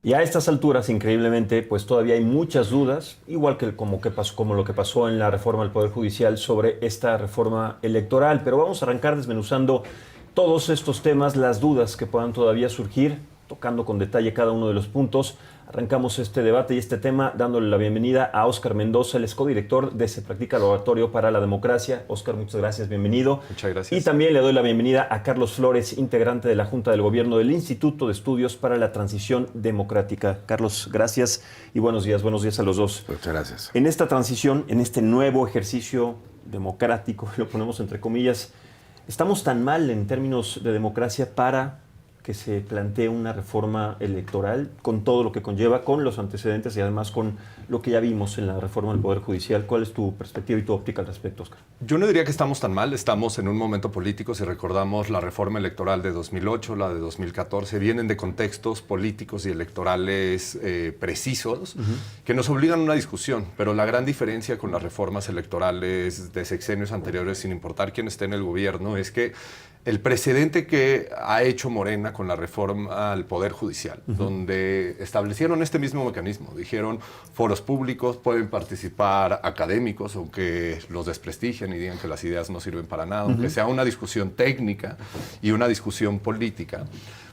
Y a estas alturas, increíblemente, pues todavía hay muchas dudas, igual que como lo que pasó en la reforma del Poder Judicial sobre esta reforma electoral. Pero vamos a arrancar desmenuzando todos estos temas, las dudas que puedan todavía surgir, tocando con detalle cada uno de los puntos. Arrancamos este debate y este tema dándole la bienvenida a Óscar Mendoza, el codirector de Se Practica el Oratorio para la Democracia. Óscar, muchas gracias, bienvenido. Muchas gracias. Y también le doy la bienvenida a Carlos Flores, integrante de la Junta del Gobierno del Instituto de Estudios para la Transición Democrática. Carlos, gracias y buenos días a los dos. Muchas gracias. En esta transición, en este nuevo ejercicio democrático, lo ponemos entre comillas, ¿estamos tan mal en términos de democracia para que se plantee una reforma electoral con todo lo que conlleva, con los antecedentes y además con lo que ya vimos en la reforma del Poder Judicial? ¿Cuál es tu perspectiva y tu óptica al respecto, Óscar? Yo no diría que estamos tan mal, estamos en un momento político. Si recordamos la reforma electoral de 2008, la de 2014, vienen de contextos políticos y electorales precisos que nos obligan a una discusión, pero la gran diferencia con las reformas electorales de sexenios anteriores, sin importar quién esté en el gobierno, es que el precedente que ha hecho Morena con la reforma al Poder Judicial, donde establecieron este mismo mecanismo, dijeron foros públicos, pueden participar académicos, aunque los desprestigian y digan que las ideas no sirven para nada, aunque sea una discusión técnica y una discusión política.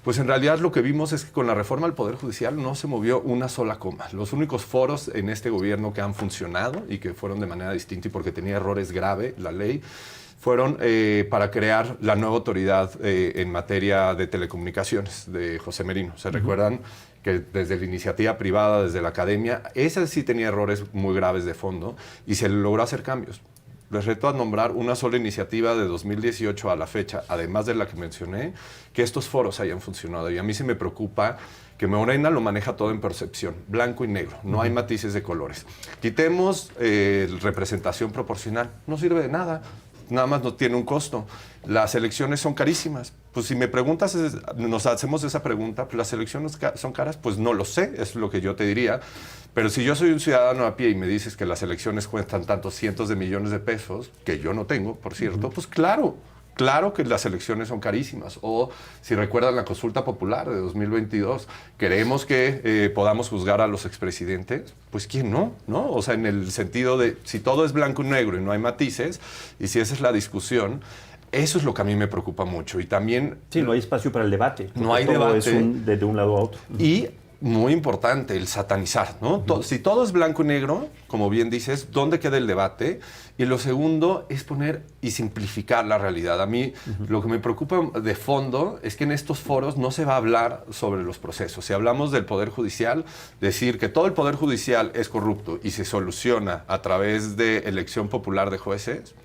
Pues en realidad lo que vimos es que con la reforma al Poder Judicial no se movió una sola coma. Los únicos foros en este gobierno que han funcionado y que fueron de manera distinta y porque tenía errores graves la ley, fueron para crear la nueva autoridad en materia de telecomunicaciones de José Merino. ¿Se recuerdan que desde la iniciativa privada, desde la academia, esa sí tenía errores muy graves de fondo y se logró hacer cambios? Les reto a nombrar una sola iniciativa de 2018 a la fecha, además de la que mencioné, que estos foros hayan funcionado. Y a mí sí me preocupa que Morena lo maneja todo en percepción, blanco y negro, no hay matices de colores. Quitemos representación proporcional, no sirve de nada. Nada más no tiene un costo. Las elecciones son carísimas. Pues si me preguntas, nos hacemos esa pregunta, pues las elecciones son caras, pues no lo sé, es lo que yo te diría. Pero si yo soy un ciudadano a pie y me dices que las elecciones cuestan tantos cientos de millones de pesos, que yo no tengo, por cierto, pues claro que las elecciones son carísimas. O si recuerdan la consulta popular de 2022, queremos que podamos juzgar a los expresidentes, pues ¿quién no? ¿No? O sea, en el sentido de si todo es blanco y negro y no hay matices, y si esa es la discusión, eso es lo que a mí me preocupa mucho. Y también... Sí, no hay espacio para el debate. No hay todo debate. Es de un lado a otro. Y muy importante, el satanizar, ¿no? Si todo es blanco y negro, como bien dices, ¿dónde queda el debate? Y lo segundo es poner y simplificar la realidad. A mí lo que me preocupa de fondo es que en estos foros no se va a hablar sobre los procesos. Si hablamos del Poder Judicial, decir que todo el Poder Judicial es corrupto y se soluciona a través de elección popular de jueces,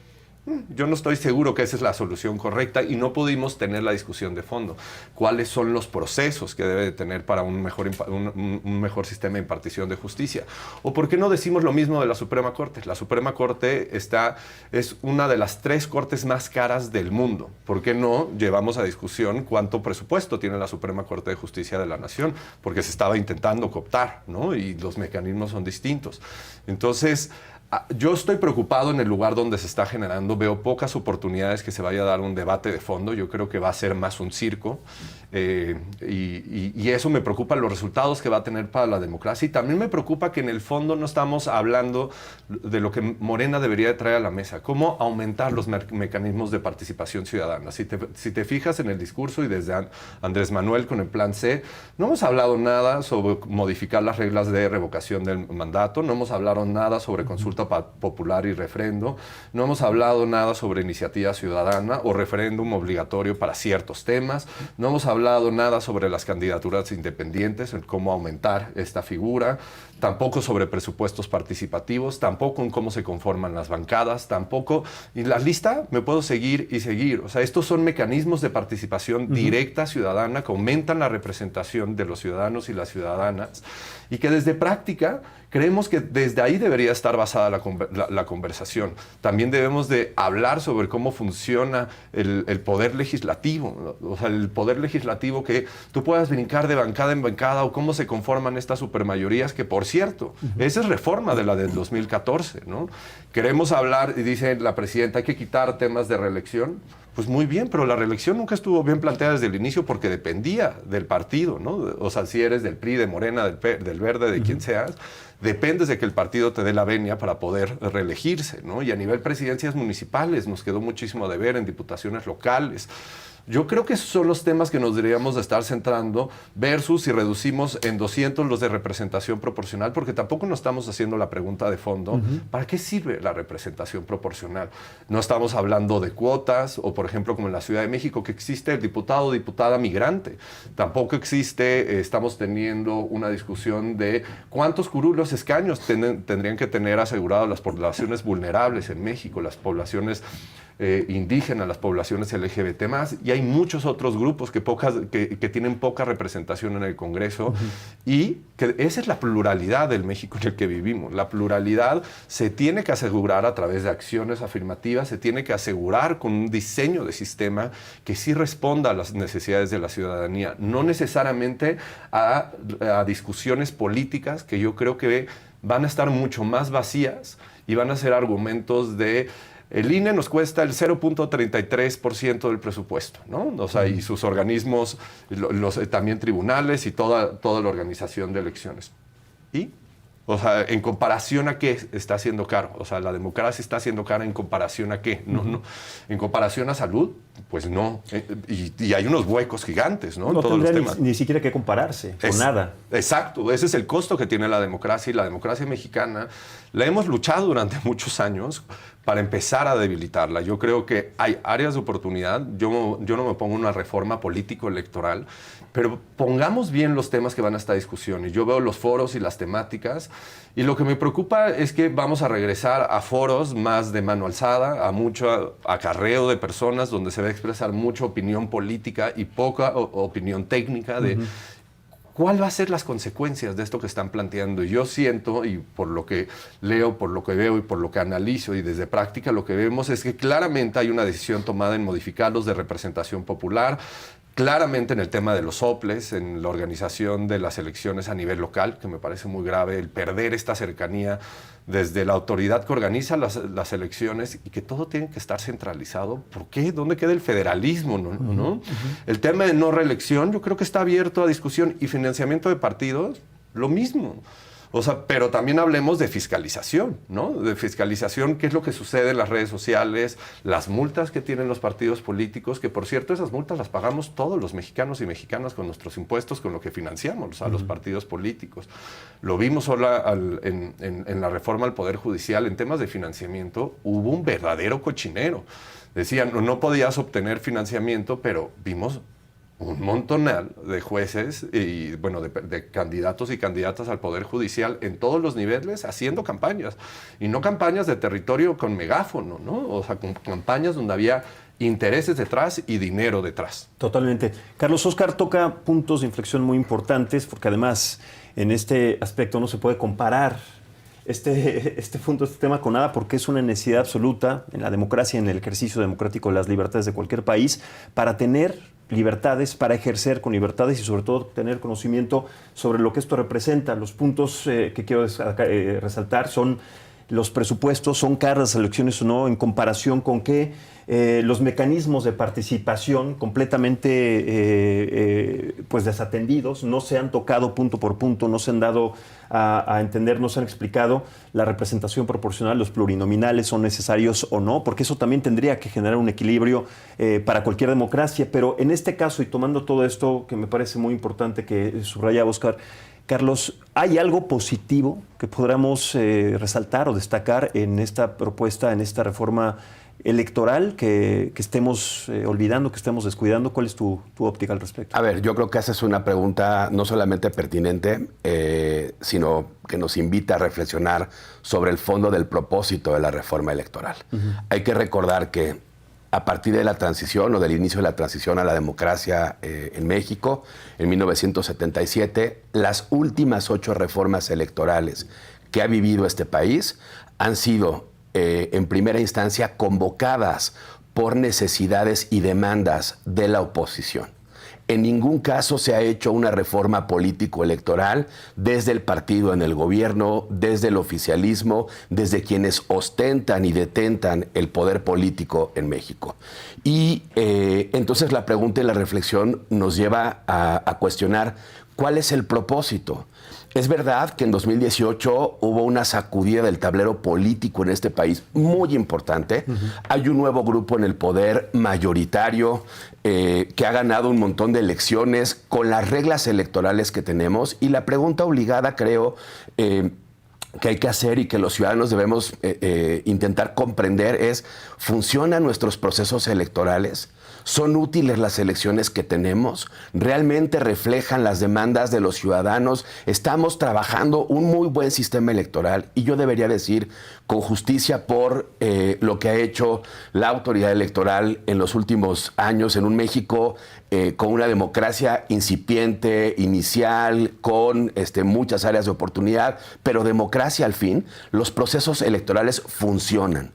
yo no estoy seguro que esa es la solución correcta y no pudimos tener la discusión de fondo. ¿Cuáles son los procesos que debe de tener para un mejor sistema de impartición de justicia? ¿O por qué no decimos lo mismo de la Suprema Corte? La Suprema Corte es una de las 3 cortes más caras del mundo. ¿Por qué no llevamos a discusión cuánto presupuesto tiene la Suprema Corte de Justicia de la Nación? Porque se estaba intentando cooptar, ¿no? Y los mecanismos son distintos. Entonces, yo estoy preocupado en el lugar donde se está generando. Veo pocas oportunidades que se vaya a dar un debate de fondo. Yo creo que va a ser más un circo. Y eso me preocupa, los resultados que va a tener para la democracia. Y también me preocupa que en el fondo no estamos hablando de lo que Morena debería de traer a la mesa. Cómo aumentar los mecanismos de participación ciudadana. Si te fijas en el discurso y desde Andrés Manuel con el Plan C, no hemos hablado nada sobre modificar las reglas de revocación del mandato. No hemos hablado nada sobre consulta popular y refrendo. No hemos hablado nada sobre iniciativa ciudadana o referéndum obligatorio para ciertos temas. No hemos hablado nada sobre las candidaturas independientes, en cómo aumentar esta figura. Tampoco sobre presupuestos participativos, tampoco en cómo se conforman las bancadas, tampoco... Y la lista me puedo seguir y seguir. O sea, estos son mecanismos de participación directa ciudadana que aumentan la representación de los ciudadanos y las ciudadanas y que desde práctica creemos que desde ahí debería estar basada la conversación. También debemos de hablar sobre cómo funciona el poder legislativo, o sea, el poder legislativo que tú puedas brincar de bancada en bancada o cómo se conforman estas supermayorías que, por cierto, esa es reforma de la del 2014, ¿no? Queremos hablar, y dice la presidenta, hay que quitar temas de reelección. Pues muy bien, pero la reelección nunca estuvo bien planteada desde el inicio porque dependía del partido, ¿no? O sea, si eres del PRI, de Morena, del Verde, de quien seas, dependes de que el partido te dé la venia para poder reelegirse, ¿no? Y a nivel presidencias municipales nos quedó muchísimo a deber, en diputaciones locales. Yo creo que esos son los temas que nos deberíamos de estar centrando versus si reducimos en 200 los de representación proporcional, porque tampoco nos estamos haciendo la pregunta de fondo, ¿para qué sirve la representación proporcional? No estamos hablando de cuotas o, por ejemplo, como en la Ciudad de México, que existe el diputado o diputada migrante. Tampoco existe, estamos teniendo una discusión de cuántos curules escaños tendrían que tener asegurados las poblaciones vulnerables en México, las poblaciones indígenas, las poblaciones LGBT+, y hay muchos otros grupos que tienen poca representación en el Congreso, y que esa es la pluralidad del México en el que vivimos. La pluralidad se tiene que asegurar a través de acciones afirmativas, se tiene que asegurar con un diseño de sistema que sí responda a las necesidades de la ciudadanía, no necesariamente a discusiones políticas que yo creo que van a estar mucho más vacías y van a ser argumentos de el INE nos cuesta el 0.33% del presupuesto, ¿no? O sea, y sus organismos, también tribunales y toda la organización de elecciones. ¿Y? O sea, ¿en comparación a qué está haciendo caro? O sea, la democracia está haciendo cara ¿en comparación a qué? No. ¿En comparación a salud? Pues no. Y hay unos huecos gigantes, ¿no? No todos los temas. Ni siquiera que compararse con nada. Exacto. Ese es el costo que tiene la democracia, y la democracia mexicana la hemos luchado durante muchos años para empezar a debilitarla. Yo creo que hay áreas de oportunidad. Yo no me pongo una reforma político-electoral, pero pongamos bien los temas que van a esta discusión. Y yo veo los foros y las temáticas, y lo que me preocupa es que vamos a regresar a foros más de mano alzada, a mucho acarreo de personas, donde se va a expresar mucha opinión política y poca opinión técnica de ¿cuál va a ser las consecuencias de esto que están planteando? Y yo siento, y por lo que leo, por lo que veo y por lo que analizo y desde práctica, lo que vemos es que claramente hay una decisión tomada en modificarlos de representación popular, claramente en el tema de los soples, en la organización de las elecciones a nivel local, que me parece muy grave, el perder esta cercanía desde la autoridad que organiza las elecciones, y que todo tiene que estar centralizado. ¿Por qué? ¿Dónde queda el federalismo? ¿No? El tema de no reelección yo creo que está abierto a discusión, y financiamiento de partidos, lo mismo. O sea, pero también hablemos de fiscalización, ¿no? De fiscalización, qué es lo que sucede en las redes sociales, las multas que tienen los partidos políticos, que por cierto esas multas las pagamos todos los mexicanos y mexicanas con nuestros impuestos, con lo que financiamos a los partidos políticos. Lo vimos solo en la reforma al Poder Judicial, en temas de financiamiento, hubo un verdadero cochinero. Decían, no podías obtener financiamiento, pero vimos un montonal de jueces y, bueno, de candidatos y candidatas al Poder Judicial en todos los niveles haciendo campañas. Y no campañas de territorio con megáfono, ¿no? O sea, con campañas donde había intereses detrás y dinero detrás. Totalmente. Carlos, Óscar toca puntos de inflexión muy importantes, porque además en este aspecto no se puede comparar este tema con nada, porque es una necesidad absoluta en la democracia, en el ejercicio democrático de las libertades de cualquier país, para tener libertades, para ejercer con libertades y sobre todo tener conocimiento sobre lo que esto representa. Los puntos que quiero resaltar son los presupuestos, son caras las elecciones o no, en comparación con que los mecanismos de participación completamente pues desatendidos, no se han tocado punto por punto, no se han dado a entender, no se han explicado la representación proporcional, los plurinominales son necesarios o no, porque eso también tendría que generar un equilibrio para cualquier democracia. Pero en este caso, y tomando todo esto que me parece muy importante que subrayaba Óscar, Carlos, ¿hay algo positivo que podamos resaltar o destacar en esta propuesta, en esta reforma electoral que estemos olvidando, que estemos descuidando? ¿Cuál es tu óptica al respecto? A ver, yo creo que esa es una pregunta no solamente pertinente, sino que nos invita a reflexionar sobre el fondo del propósito de la reforma electoral. Hay que recordar que a partir de la transición o del inicio de la transición a la democracia en México, en 1977, las últimas 8 reformas electorales que ha vivido este país han sido, en primera instancia, convocadas por necesidades y demandas de la oposición. En ningún caso se ha hecho una reforma político-electoral desde el partido en el gobierno, desde el oficialismo, desde quienes ostentan y detentan el poder político en México. Y entonces la pregunta y la reflexión nos lleva a cuestionar cuál es el propósito. Es verdad que en 2018 hubo una sacudida del tablero político en este país muy importante. Hay un nuevo grupo en el poder mayoritario que ha ganado un montón de elecciones con las reglas electorales que tenemos. Y la pregunta obligada, creo, que hay que hacer y que los ciudadanos debemos intentar comprender es, ¿funcionan nuestros procesos electorales? ¿Son útiles las elecciones que tenemos? ¿Realmente reflejan las demandas de los ciudadanos? Estamos trabajando un muy buen sistema electoral y yo debería decir con justicia por lo que ha hecho la autoridad electoral en los últimos años en un México con una democracia incipiente, inicial, con muchas áreas de oportunidad, pero democracia al fin. Los procesos electorales funcionan.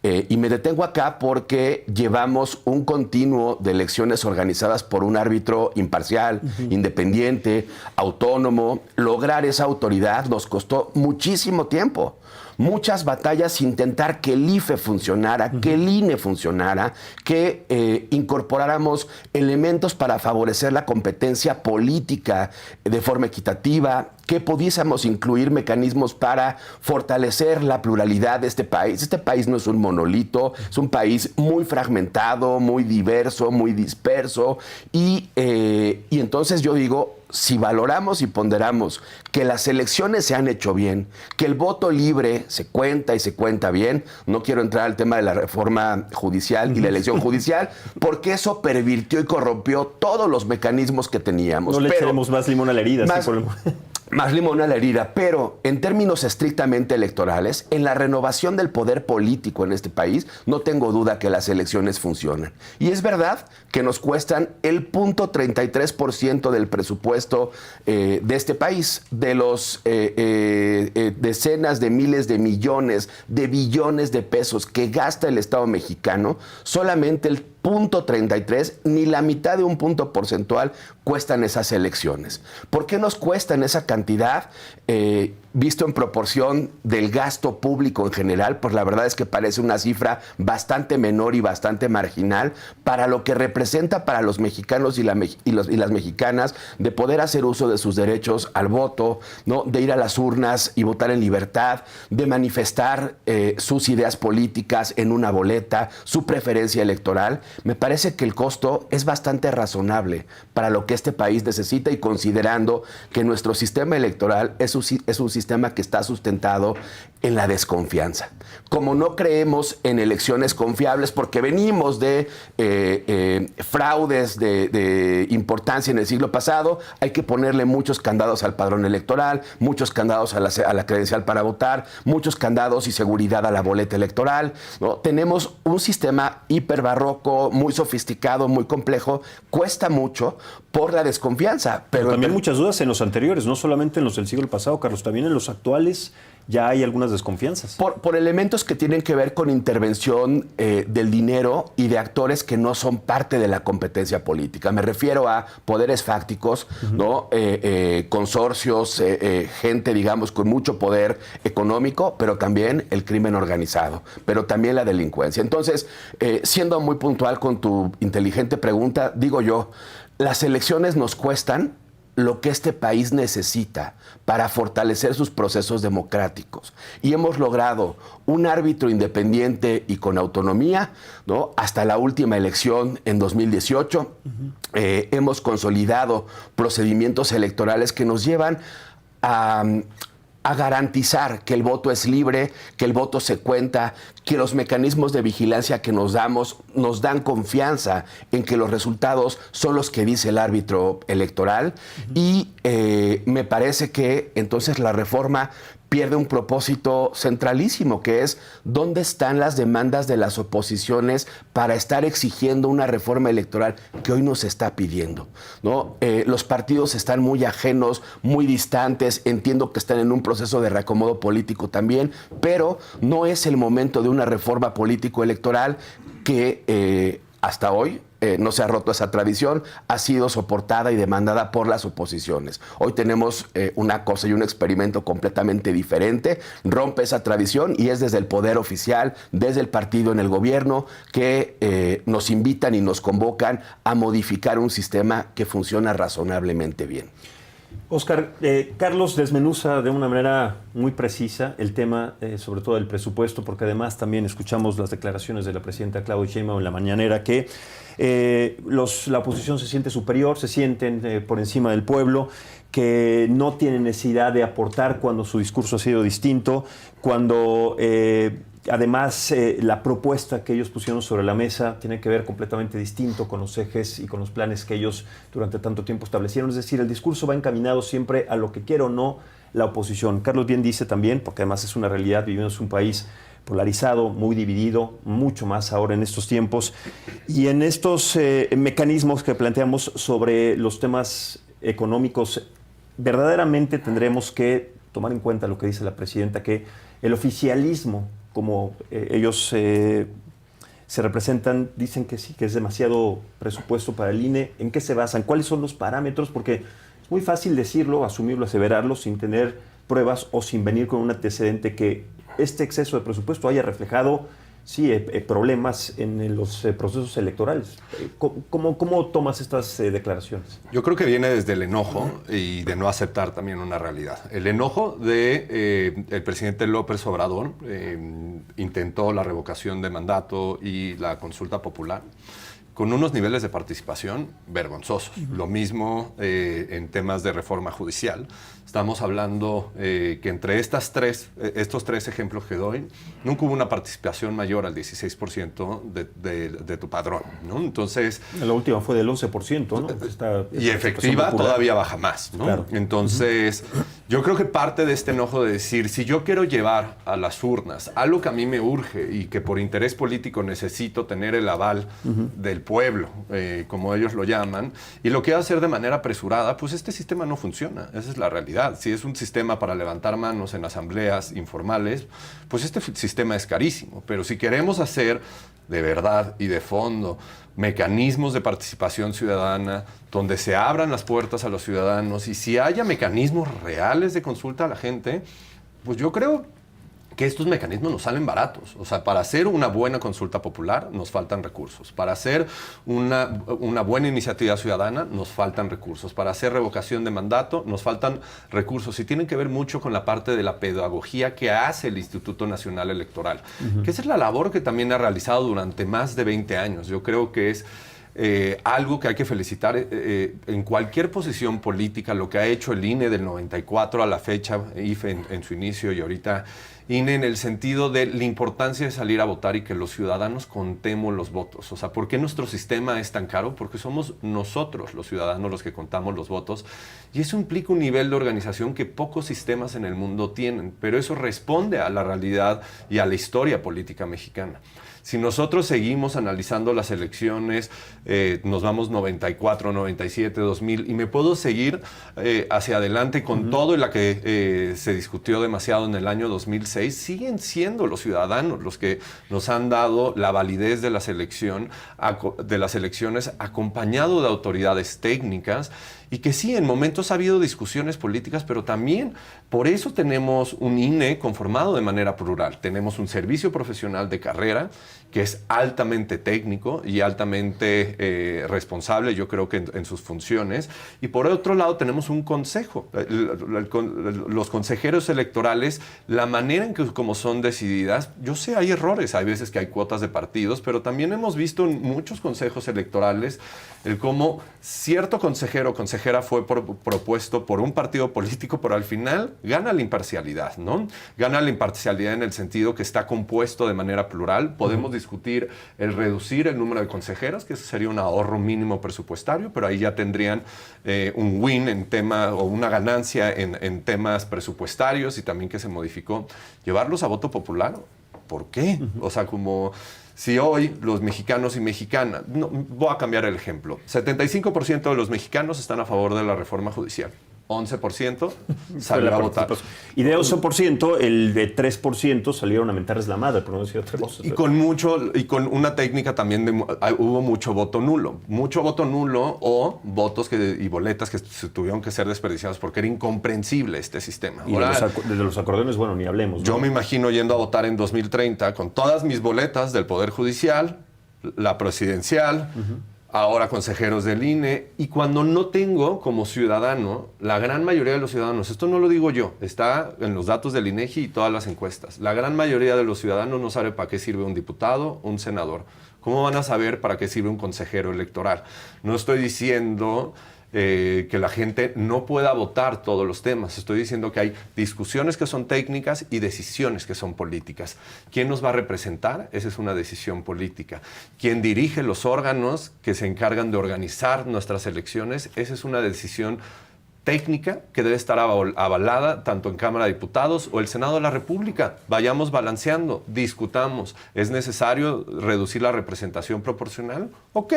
Y me detengo acá porque llevamos un continuo de elecciones organizadas por un árbitro imparcial, independiente, autónomo. Lograr esa autoridad nos costó muchísimo tiempo. Muchas batallas intentar que el IFE funcionara, que el INE funcionara, que incorporáramos elementos para favorecer la competencia política de forma equitativa, que pudiésemos incluir mecanismos para fortalecer la pluralidad de este país. Este país no es un monolito, es un país muy fragmentado, muy diverso, muy disperso. Y entonces yo digo, si valoramos y ponderamos que las elecciones se han hecho bien, que el voto libre se cuenta y se cuenta bien, no quiero entrar al tema de la reforma judicial y la elección judicial, porque eso pervirtió y corrompió todos los mecanismos que teníamos. No le echaremos más limón a la herida. Más limón a la herida, pero en términos estrictamente electorales, en la renovación del poder político en este país, no tengo duda que las elecciones funcionan. Y es verdad que nos cuestan el 0.33% del presupuesto de este país, de los decenas de miles de millones, de billones de pesos que gasta el Estado mexicano, solamente el 0.33, ni la mitad de un punto porcentual cuestan esas elecciones. ¿Por qué nos cuestan esa cantidad? Visto en proporción del gasto público en general, pues la verdad es que parece una cifra bastante menor y bastante marginal para lo que representa para los mexicanos y las mexicanas de poder hacer uso de sus derechos al voto, ¿no? De ir a las urnas y votar en libertad, de manifestar sus ideas políticas en una boleta, su preferencia electoral. Me parece que el costo es bastante razonable para lo que este país necesita y considerando que nuestro sistema electoral es un sistema que está sustentado en la desconfianza. Como no creemos en elecciones confiables porque venimos de fraudes de importancia en el siglo pasado, hay que ponerle muchos candados al padrón electoral, muchos candados a la credencial para votar, muchos candados y seguridad a la boleta electoral, ¿no? Tenemos un sistema hiperbarroco, muy sofisticado, muy complejo, cuesta mucho por la desconfianza. Pero también muchas dudas en los anteriores, no solamente en los del siglo pasado, Carlos, también en los actuales ya hay algunas desconfianzas. Por elementos que tienen que ver con intervención del dinero y de actores que no son parte de la competencia política. Me refiero a poderes fácticos, ¿no? Consorcios, gente, digamos, con mucho poder económico, pero también el crimen organizado, pero también la delincuencia. Entonces, siendo muy puntual con tu inteligente pregunta, digo yo, las elecciones nos cuestan lo que este país necesita para fortalecer sus procesos democráticos. Y hemos logrado un árbitro independiente y con autonomía, ¿no? Hasta la última elección en 2018. Hemos consolidado procedimientos electorales que nos llevan a garantizar que el voto es libre, que el voto se cuenta, que los mecanismos de vigilancia que nos damos nos dan confianza en que los resultados son los que dice el árbitro electoral. Y me parece que entonces la reforma pierde un propósito centralísimo, que es dónde están las demandas de las oposiciones para estar exigiendo una reforma electoral que hoy nos está pidiendo, ¿no? Los partidos están muy ajenos, muy distantes, entiendo que están en un proceso de reacomodo político también, pero no es el momento de una reforma político-electoral que hasta hoy no se ha roto esa tradición, ha sido soportada y demandada por las oposiciones. Hoy tenemos una cosa y un experimento completamente diferente, rompe esa tradición y es desde el poder oficial, desde el partido en el gobierno, que nos invitan y nos convocan a modificar un sistema que funciona razonablemente bien. Óscar, Carlos desmenuza de una manera muy precisa el tema, sobre todo del presupuesto, porque además también escuchamos las declaraciones de la presidenta Claudia Sheinbaum en la mañanera que la oposición se siente superior, se sienten por encima del pueblo, que no tienen necesidad de aportar cuando su discurso ha sido distinto, cuando además la propuesta que ellos pusieron sobre la mesa tiene que ver completamente distinto con los ejes y con los planes que ellos durante tanto tiempo establecieron. Es decir, el discurso va encaminado siempre a lo que quiera o no la oposición. Carlos bien dice también, porque además es una realidad, vivimos en un país polarizado, muy dividido, mucho más ahora en estos tiempos. Y en estos mecanismos que planteamos sobre los temas económicos, verdaderamente tendremos que tomar en cuenta lo que dice la presidenta, que el oficialismo, como ellos se representan, dicen que sí, que es demasiado presupuesto para el INE. ¿En qué se basan? ¿Cuáles son los parámetros? Porque es muy fácil decirlo, asumirlo, aseverarlo sin tener pruebas o sin venir con un antecedente que este exceso de presupuesto haya reflejado, sí, problemas en los procesos electorales. ¿Cómo tomas estas declaraciones? Yo creo que viene desde el enojo y de no aceptar también una realidad. El enojo de el presidente López Obrador intentó la revocación de mandato y la consulta popular con unos niveles de participación vergonzosos. Lo mismo en temas de reforma judicial. Estamos hablando que entre estos tres ejemplos que doy, nunca hubo una participación mayor al 16% de tu padrón, ¿no? Entonces... La última fue del 11%, ¿no? Y efectiva todavía baja más, ¿no? Claro. Entonces, yo creo que parte de este enojo de decir, si yo quiero llevar a las urnas algo que a mí me urge y que por interés político necesito tener el aval del pueblo, como ellos lo llaman, y lo quiero hacer de manera apresurada, pues este sistema no funciona. Esa es la realidad. Si es un sistema para levantar manos en asambleas informales, pues este sistema es carísimo. Pero si queremos hacer de verdad y de fondo mecanismos de participación ciudadana, donde se abran las puertas a los ciudadanos y si haya mecanismos reales de consulta a la gente, pues yo creo que estos mecanismos nos salen baratos. O sea, para hacer una buena consulta popular nos faltan recursos. Para hacer una buena iniciativa ciudadana nos faltan recursos. Para hacer revocación de mandato nos faltan recursos. Y tienen que ver mucho con la parte de la pedagogía que hace el Instituto Nacional Electoral. Que esa es la labor que también ha realizado durante más de 20 años. Yo creo que es algo que hay que felicitar en cualquier posición política, lo que ha hecho el INE del 94 a la fecha, IFE en su inicio y ahorita INE, en el sentido de la importancia de salir a votar y que los ciudadanos contemos los votos. O sea, ¿por qué nuestro sistema es tan caro? Porque somos nosotros, los ciudadanos, los que contamos los votos. Y eso implica un nivel de organización que pocos sistemas en el mundo tienen. Pero eso responde a la realidad y a la historia política mexicana. Si nosotros seguimos analizando las elecciones, nos vamos 94, 97, 2000, y me puedo seguir hacia adelante con todo en la que se discutió demasiado en el año 2006, siguen siendo los ciudadanos los que nos han dado la validez de las elecciones acompañado de autoridades técnicas, y que sí, en momentos ha habido discusiones políticas, pero también por eso tenemos un INE conformado de manera plural. Tenemos un servicio profesional de carrera que es altamente técnico y altamente responsable, yo creo que en sus funciones. Y por otro lado tenemos un consejo. Los consejeros electorales, la manera en que como son decididas, yo sé, hay errores, hay veces que hay cuotas de partidos, pero también hemos visto en muchos consejos electorales el cómo cierto consejero o consejera fue propuesto por un partido político, pero al final gana la imparcialidad, ¿no? Gana la imparcialidad en el sentido que está compuesto de manera plural. Podemos discutir el reducir el número de consejeros, que eso sería un ahorro mínimo presupuestario, pero ahí ya tendrían un win en tema o una ganancia en temas presupuestarios, y también que se modificó. Llevarlos a voto popular, ¿por qué? O sea, como... Si hoy los mexicanos y mexicanas, voy a cambiar el ejemplo, 75% de los mexicanos están a favor de la reforma judicial. 11% salió a votar. Y de 11%, el de 3% salieron a mentarles la madre, por no decir otra cosa. Y con una técnica también hubo mucho voto nulo. Mucho voto nulo o votos y boletas que se tuvieron que ser desperdiciados porque era incomprensible este sistema. Y ahora, de los acordeones, bueno, ni hablemos, ¿no? Yo me imagino yendo a votar en 2030 con todas mis boletas del Poder Judicial, la presidencial, ahora consejeros del INE, y cuando no tengo como ciudadano, la gran mayoría de los ciudadanos, esto no lo digo yo, está en los datos del INEGI y todas las encuestas, la gran mayoría de los ciudadanos no sabe para qué sirve un diputado, un senador. ¿Cómo van a saber para qué sirve un consejero electoral? No estoy diciendo que la gente no pueda votar todos los temas. Estoy diciendo que hay discusiones que son técnicas y decisiones que son políticas. ¿Quién nos va a representar? Esa es una decisión política. ¿Quién dirige los órganos que se encargan de organizar nuestras elecciones? Esa es una decisión técnica que debe estar avalada tanto en Cámara de Diputados o el Senado de la República. Vayamos balanceando, discutamos. ¿Es necesario reducir la representación proporcional? Ok,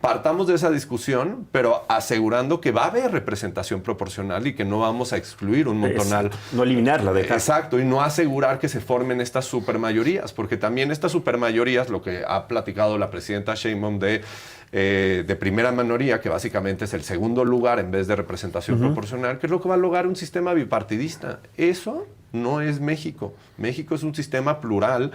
partamos de esa discusión, pero asegurando que va a haber representación proporcional y que no vamos a excluir un montonal. No eliminarla, dejar. Exacto, y no asegurar que se formen estas supermayorías, porque también estas supermayorías, lo que ha platicado la presidenta Sheinbaum de primera minoría, que básicamente es el segundo lugar en vez de representación proporcional, que es lo que va a lograr un sistema bipartidista. Eso no es México. México es un sistema plural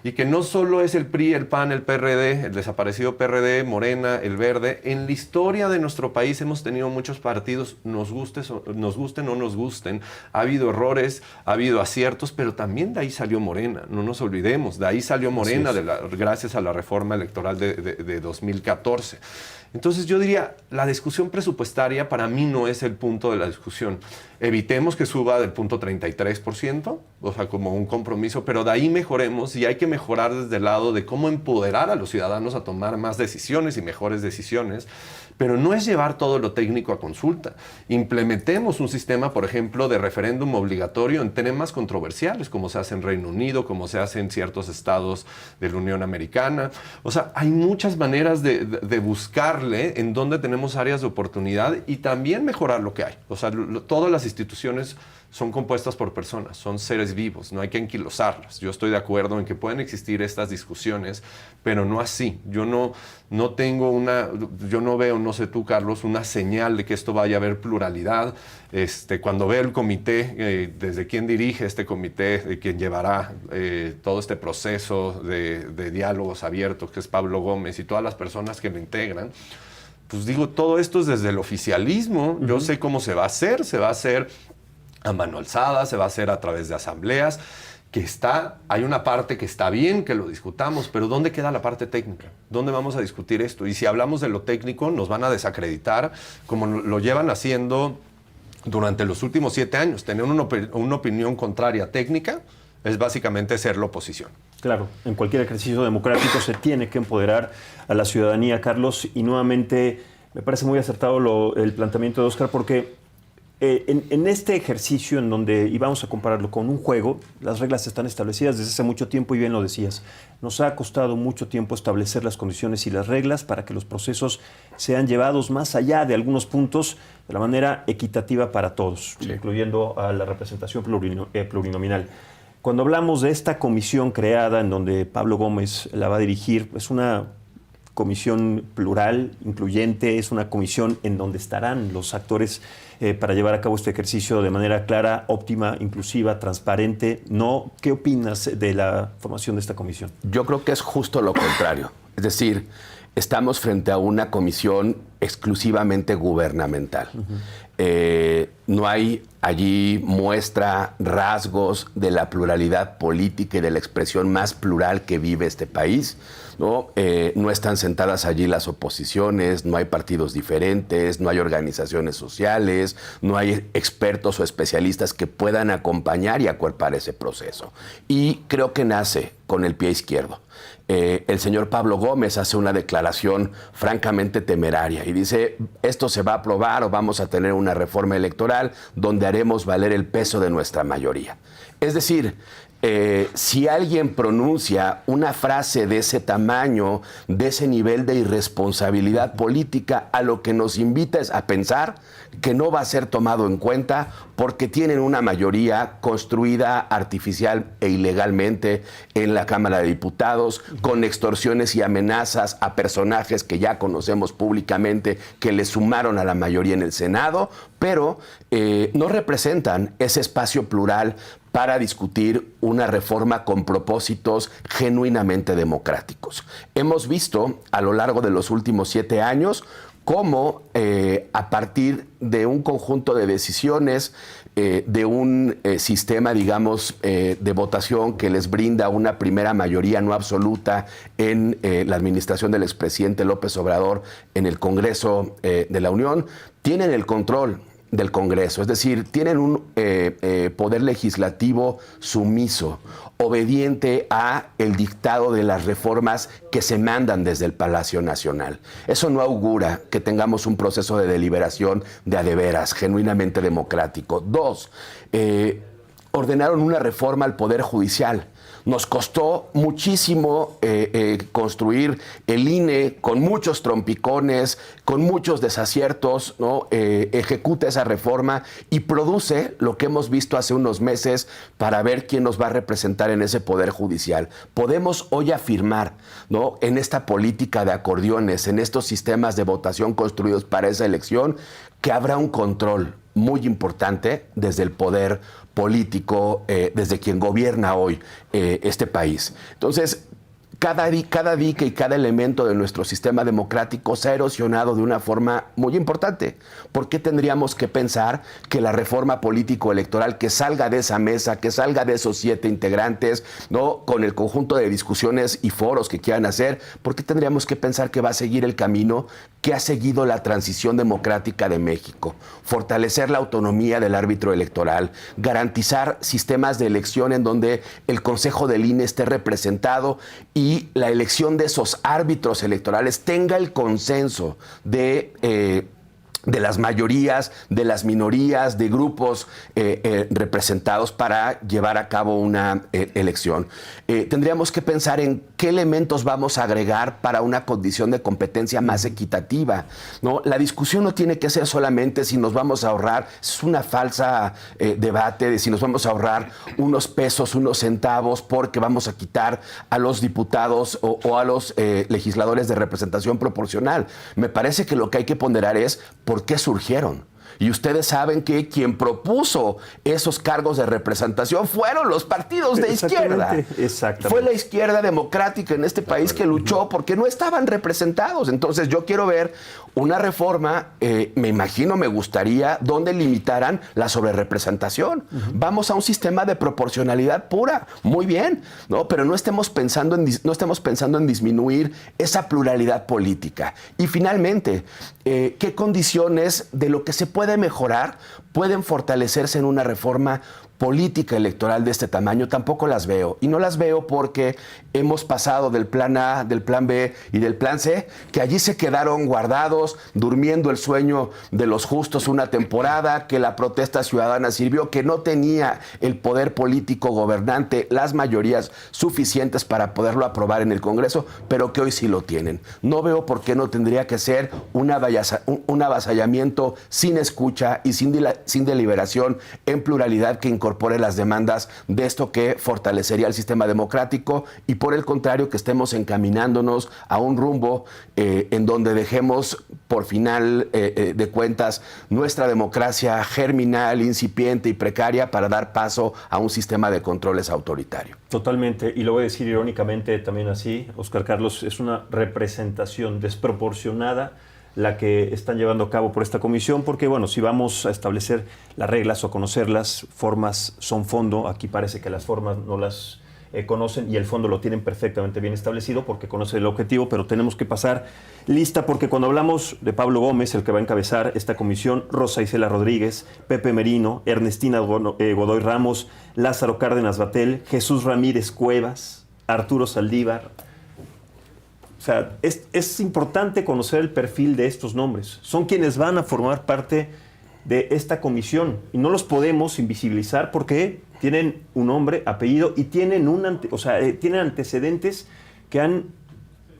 y que no solo es el PRI, el PAN, el PRD, el desaparecido PRD, Morena, el Verde. En la historia de nuestro país hemos tenido muchos partidos, nos gusten o nos gusten. Ha habido errores, ha habido aciertos, pero también de ahí salió Morena. No nos olvidemos, de ahí salió Morena gracias a la reforma electoral de 2014. Entonces yo diría, la discusión presupuestaria para mí no es el punto de la discusión. Evitemos que suba del punto 33%, o sea, como un compromiso, pero de ahí mejoremos y hay que mejorar desde el lado de cómo empoderar a los ciudadanos a tomar más decisiones y mejores decisiones, pero no es llevar todo lo técnico a consulta. Implementemos un sistema, por ejemplo, de referéndum obligatorio en temas controversiales, como se hace en Reino Unido, como se hace en ciertos estados de la Unión Americana. O sea, hay muchas maneras de buscarle en dónde tenemos áreas de oportunidad y también mejorar lo que hay. O sea, todas las instituciones son compuestas por personas, son seres vivos, no hay que anquilosarlas. Yo estoy de acuerdo en que pueden existir estas discusiones, pero no así. Yo no veo, no sé tú, Carlos, una señal de que esto vaya a haber pluralidad. Cuando veo el comité, desde quién dirige este comité, de quién llevará todo este proceso de diálogos abiertos, que es Pablo Gómez y todas las personas que lo integran, pues digo, todo esto es desde el oficialismo. Yo sé cómo se va a hacer a mano alzada, se va a hacer a través de asambleas, hay una parte que está bien que lo discutamos, pero ¿dónde queda la parte técnica? ¿Dónde vamos a discutir esto? Y si hablamos de lo técnico, nos van a desacreditar, como lo llevan haciendo durante los últimos 7 años. Tener una opinión contraria técnica es básicamente ser la oposición. Claro, en cualquier ejercicio democrático se tiene que empoderar a la ciudadanía, Carlos, y nuevamente me parece muy acertado el planteamiento de Óscar, porque en este ejercicio en donde, y vamos a compararlo con un juego, las reglas están establecidas desde hace mucho tiempo y bien lo decías. Nos ha costado mucho tiempo establecer las condiciones y las reglas para que los procesos sean llevados más allá de algunos puntos de la manera equitativa para todos, incluyendo a la representación plurinominal. Cuando hablamos de esta comisión creada en donde Pablo Gómez la va a dirigir, es una comisión plural, incluyente, es una comisión en donde estarán los actores para llevar a cabo este ejercicio de manera clara, óptima, inclusiva, transparente. ¿No? ¿Qué opinas de la formación de esta comisión? Yo creo que es justo lo contrario. Es decir, estamos frente a una comisión exclusivamente gubernamental. No hay allí muestra rasgos de la pluralidad política y de la expresión más plural que vive este país, ¿no? No están sentadas allí las oposiciones, no hay partidos diferentes, no hay organizaciones sociales, no hay expertos o especialistas que puedan acompañar y acuerpar ese proceso. Y creo que nace con el pie izquierdo. El señor Pablo Gómez hace una declaración francamente temeraria y dice, esto se va a aprobar o vamos a tener una reforma electoral donde haremos valer el peso de nuestra mayoría. Es decir, si alguien pronuncia una frase de ese tamaño, de ese nivel de irresponsabilidad política, a lo que nos invita es a pensar que no va a ser tomado en cuenta porque tienen una mayoría construida artificial e ilegalmente en la Cámara de Diputados, con extorsiones y amenazas a personajes que ya conocemos públicamente, que le sumaron a la mayoría en el Senado, pero no representan ese espacio plural para discutir una reforma con propósitos genuinamente democráticos. Hemos visto a lo largo de los últimos 7 años cómo a partir de un conjunto de decisiones, de un sistema, digamos, de votación que les brinda una primera mayoría no absoluta en la administración del expresidente López Obrador en el Congreso de la Unión, tienen el control del Congreso, es decir, tienen un poder legislativo sumiso, obediente a el dictado de las reformas que se mandan desde el Palacio Nacional. Eso no augura que tengamos un proceso de deliberación de a de veras, genuinamente democrático. 2, ordenaron una reforma al Poder Judicial. Nos costó muchísimo construir el INE con muchos trompicones, con muchos desaciertos, ¿no? Ejecuta esa reforma y produce lo que hemos visto hace unos meses para ver quién nos va a representar en ese Poder Judicial. Podemos hoy afirmar, ¿no?, en esta política de acordeones, en estos sistemas de votación construidos para esa elección, que habrá un control muy importante desde el poder político, desde quien gobierna hoy este país. Entonces, cada dique y cada elemento de nuestro sistema democrático se ha erosionado de una forma muy importante. ¿Por qué tendríamos que pensar que la reforma político-electoral que salga de esa mesa, que salga de esos 7 integrantes, ¿no?, con el conjunto de discusiones y foros que quieran hacer, por qué tendríamos que pensar que va a seguir el camino que ha seguido la transición democrática de México? Fortalecer la autonomía del árbitro electoral, garantizar sistemas de elección en donde el Consejo del INE esté representado y la elección de esos árbitros electorales tenga el consenso de las mayorías, de las minorías, de grupos representados para llevar a cabo una elección. Tendríamos que pensar en qué elementos vamos a agregar para una condición de competencia más equitativa, ¿no? La discusión no tiene que ser solamente si nos vamos a ahorrar, es una falsa debate de si nos vamos a ahorrar unos pesos, unos centavos, porque vamos a quitar a los diputados o a los legisladores de representación proporcional. Me parece que lo que hay que ponderar es ¿por qué surgieron? Y ustedes saben que quien propuso esos cargos de representación fueron los partidos de izquierda. Exactamente. Fue la izquierda democrática en este país que luchó porque no estaban representados. Entonces yo quiero ver una reforma, me imagino, me gustaría, donde limitaran la sobrerepresentación. Vamos a un sistema de proporcionalidad pura, muy bien, ¿no? Pero no estemos pensando en disminuir esa pluralidad política. Y finalmente, ¿qué condiciones de lo que se puede mejorar pueden fortalecerse en una reforma política electoral de este tamaño? Tampoco las veo. Y no las veo porque hemos pasado del plan A, del plan B y del plan C, que allí se quedaron guardados, durmiendo el sueño de los justos una temporada, que la protesta ciudadana sirvió, que no tenía el poder político gobernante, las mayorías suficientes para poderlo aprobar en el Congreso, pero que hoy sí lo tienen. No veo por qué no tendría que ser un avasallamiento sin escucha y sin deliberación en pluralidad que incorpore las demandas de esto que fortalecería el sistema democrático, y por el contrario que estemos encaminándonos a un rumbo en donde dejemos por final de cuentas nuestra democracia germinal, incipiente y precaria para dar paso a un sistema de controles autoritario. Totalmente, y lo voy a decir irónicamente también así, Óscar Carlos, es una representación desproporcionada la que están llevando a cabo por esta comisión, porque bueno, si vamos a establecer las reglas o a conocerlas, formas son fondo. Aquí parece que las formas no las conocen y el fondo lo tienen perfectamente bien establecido porque conocen el objetivo, pero tenemos que pasar lista, porque cuando hablamos de Pablo Gómez, el que va a encabezar esta comisión, Rosa Isela Rodríguez, Pepe Merino, Ernestina Godoy Ramos, Lázaro Cárdenas Batel, Jesús Ramírez Cuevas, Arturo Saldívar. O sea, es importante conocer el perfil de estos nombres. Son quienes van a formar parte de esta comisión y no los podemos invisibilizar porque tienen un nombre, apellido y tienen tienen antecedentes que han